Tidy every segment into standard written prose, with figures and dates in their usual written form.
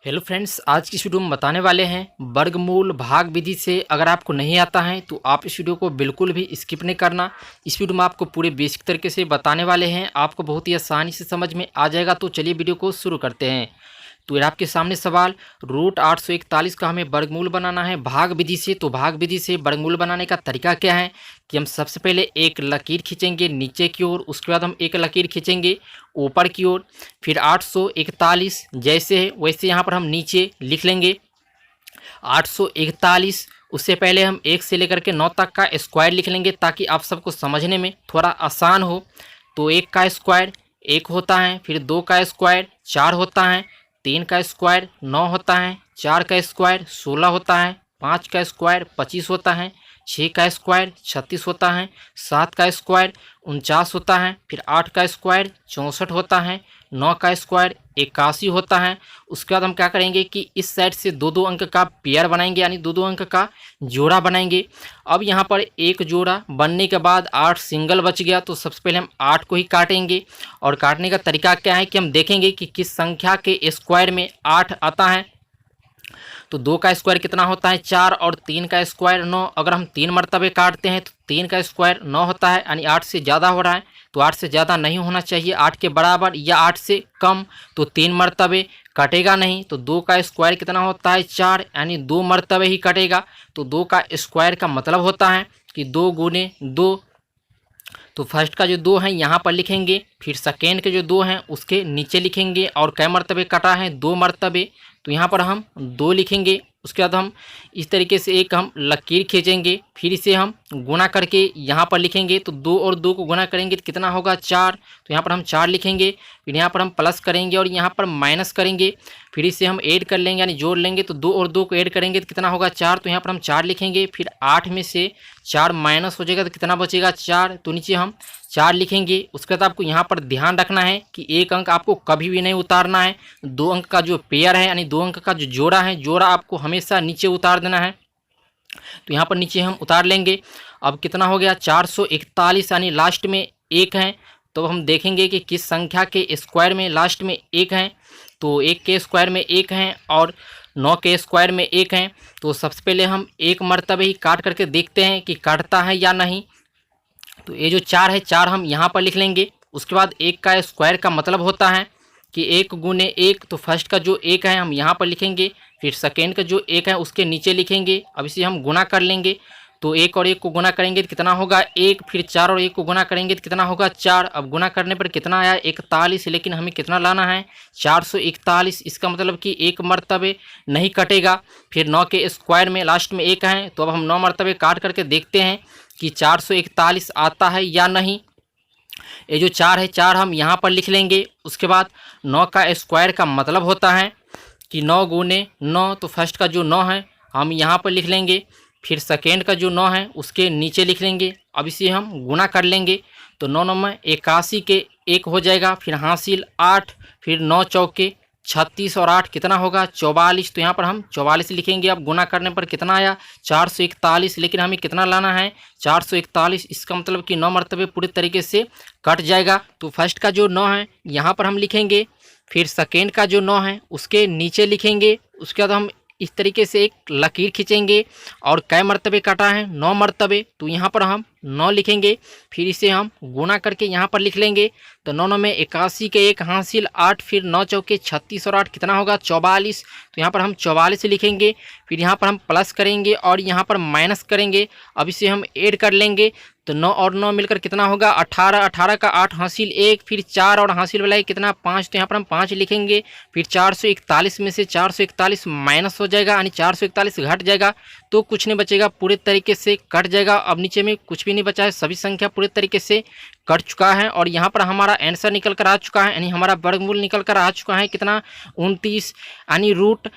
Hello friends, आज की इस वीडियो में बताने वाले हैं वर्गमूल भाग विधि से। अगर आपको नहीं आता है तो आप इस वीडियो को बिल्कुल भी स्किप नहीं करना। इस वीडियो में आपको पूरे बेसिक तरीके से बताने वाले हैं, आपको बहुत ही आसानी से समझ में आ जाएगा। तो चलिए वीडियो को शुरू करते हैं। तो ये आपके सामने सवाल, रूट 841 का हमें वर्गमूल बनाना है भाग विधि से। तो भाग विधि से वर्गमूल बनाने का तरीका क्या है कि हम सबसे पहले एक लकीर खींचेंगे नीचे की ओर, उसके बाद हम एक लकीर खींचेंगे ऊपर की ओर, फिर 841 जैसे है वैसे यहाँ पर हम नीचे लिख लेंगे 841। उससे पहले हम 1 से लेकर के 9 तक का स्क्वायर लिख लेंगे ताकि आप सबको समझने में थोड़ा आसान हो। तो 1 का स्क्वायर 1 होता है, फिर 2 का स्क्वायर 4 होता है, 3 का स्क्वायर 9 होता है, 4 का स्क्वायर 16 होता है, 5 का स्क्वायर 25 होता है, 6 का स्क्वायर 36 होता है, 7 का स्क्वायर 49 होता है, फिर 8 का स्क्वायर 64 होता है, 9 का स्क्वायर 81 होता है। उसके बाद हम क्या करेंगे कि इस साइड से दो दो अंक का पेयर बनाएंगे, यानी दो दो अंक का जोड़ा बनाएंगे। अब यहाँ पर एक जोड़ा बनने के बाद 8 सिंगल बच गया, तो सबसे पहले हम 8 को ही काटेंगे। और काटने का तरीका क्या है कि हम देखेंगे कि किस संख्या के स्क्वायर में 8 आता है। तो 2 का स्क्वायर कितना होता है 4, और 3 का स्क्वायर 9। अगर हम 3 मरतबे काटते हैं तो 3 का स्क्वायर 9 होता है, यानी 8 से ज़्यादा हो रहा है। तो 8 से ज़्यादा नहीं होना चाहिए, 8 के बराबर या 8 से कम। तो 3 मरतबे कटेगा नहीं। तो 2 का स्क्वायर कितना होता है 4, यानी 2 मरतबे ही कटेगा। तो 2 का स्क्वायर का मतलब होता है कि 2 गुने 2। तो फर्स्ट का जो 2 है यहाँ पर लिखेंगे, फिर सेकेंड के जो 2 हैं उसके नीचे लिखेंगे। और कै मरतबे कटा है 2 मरतबे, तो यहाँ पर हम 2 लिखेंगे। उसके बाद हम इस तरीके से एक हम लकीर खींचेंगे, फिर इसे हम गुना करके यहाँ पर लिखेंगे। तो 2 और 2 को गुना करेंगे तो कितना होगा 4, तो यहाँ पर हम 4 लिखेंगे। फिर यहाँ पर हम प्लस करेंगे और यहाँ पर माइनस करेंगे, फिर इसे हम ऐड कर लेंगे यानी जोड़ लेंगे। तो 2 और 2 को ऐड करेंगे तो कितना होगा 4, तो यहाँ पर हम 4 लिखेंगे। फिर 8 में से 4 माइनस हो जाएगा तो कितना बचेगा 4, तो नीचे हम 4 लिखेंगे। उसके बाद आपको यहाँ पर ध्यान रखना है कि एक अंक आपको कभी भी नहीं उतारना है। 2 अंक का जो पेयर है यानी 2 अंक का जो जोड़ा है, जोड़ा आपको हमेशा नीचे उतार देना है। तो यहाँ पर नीचे हम उतार लेंगे। अब कितना हो गया 441, यानी लास्ट में 1 है। तो हम देखेंगे कि किस संख्या के स्क्वायर में लास्ट में 1 है। तो 1 के स्क्वायर में 1 है और 9 के स्क्वायर में 1 है। तो सबसे पहले हम एक मरतबे ही काट करके देखते हैं कि काटता है या नहीं। तो ये जो 4 है 4 हम यहाँ पर लिख लेंगे। उसके बाद 1 का स्क्वायर का मतलब होता है कि 1 गुने 1। तो फर्स्ट का जो 1 है हम यहाँ पर लिखेंगे, फिर सेकेंड का जो 1 है उसके नीचे लिखेंगे। अब इसे हम गुना कर लेंगे। तो 1 और 1 को गुना करेंगे तो कितना होगा 1, फिर 4 और 1 को गुना करेंगे तो कितना होगा 4। अब गुना करने पर कितना आया 41, लेकिन हमें कितना लाना है 441। इसका मतलब कि 1 मरतबे नहीं कटेगा। फिर 9 के स्क्वायर में लास्ट में 1 है, तो अब हम 9 मरतबे काट करके देखते हैं कि 441 आता है या नहीं। ये जो 4 है 4 हम यहाँ पर लिख लेंगे। उसके बाद 9 का स्क्वायर का मतलब होता है कि 9 गुने 9। तो फर्स्ट का जो 9 है हम यहाँ पर लिख लेंगे, फिर सेकेंड का जो 9 है उसके नीचे लिख लेंगे। अब इसे हम गुना कर लेंगे। तो 9 9 में 81 के 1 हो जाएगा, फिर हासिल 8, फिर 9 चौके 36 और 8 कितना होगा 44। तो यहाँ पर हम 44 लिखेंगे। अब गुना करने पर कितना आया 441, लेकिन हमें कितना लाना है 441। इसका मतलब कि 9 मरतबे पूरी तरीके से कट जाएगा। तो फर्स्ट का जो 9 है यहाँ पर हम लिखेंगे, फिर सेकेंड का जो 9 है उसके नीचे लिखेंगे। उसके बाद हम इस तरीके से एक लकीर खींचेंगे। और कै मरतबे काटा है 9 मरतबे, तो यहाँ पर हम 9 लिखेंगे। फिर इसे हम गुना करके यहाँ पर लिख लेंगे। तो 9 9 में 81 के 1 हासिल 8, फिर 9 चौके 36 और 8 कितना होगा 44। तो यहाँ पर हम 44 लिखेंगे। फिर यहाँ पर हम प्लस करेंगे और यहाँ पर माइनस करेंगे। अब इसे हम ऐड कर लेंगे। तो 9 और 9 मिलकर कितना होगा 18, 18 का 8 हासिल 1, फिर 4 और हासिल वाला कितना 5। तो यहाँ पर हम 5 लिखेंगे। फिर 441 में से 441 माइनस हो जाएगा, यानी 441 घट जाएगा। तो कुछ नहीं बचेगा, पूरे तरीके से कट जाएगा। अब नीचे में कुछ भी नहीं बचा है, सभी संख्या पूरे तरीके से कट चुका है। और यहाँ पर हमारा आंसर निकल कर आ चुका है, यानी हमारा वर्गमूल निकल कर आ चुका है कितना 29, यानी रूट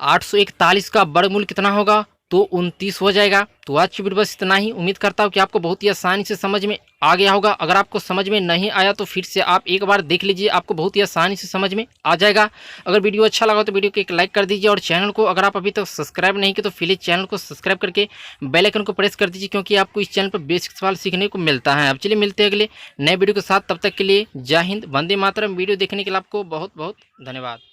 841 का वर्गमूल कितना होगा तो 29 हो जाएगा। तो आज की वीडियो बस इतना ही। उम्मीद करता हूँ कि आपको बहुत ही आसानी से समझ में आ गया होगा। अगर आपको समझ में नहीं आया तो फिर से आप एक बार देख लीजिए, आपको बहुत ही आसानी से समझ में आ जाएगा। अगर वीडियो अच्छा लगा तो वीडियो को एक लाइक कर दीजिए, और चैनल को अगर आप अभी तक सब्सक्राइब नहीं किए तो प्लीज़ चैनल को सब्सक्राइब करके बेल आइकन को प्रेस कर दीजिए, क्योंकि आपको इस चैनल पर बेसिक सवाल सीखने को मिलता है। अब चलिए मिलते हैं अगले नए वीडियो के साथ, तब तक के लिए जय हिंद, वंदे मातरम। वीडियो देखने के लिए आपको बहुत बहुत धन्यवाद।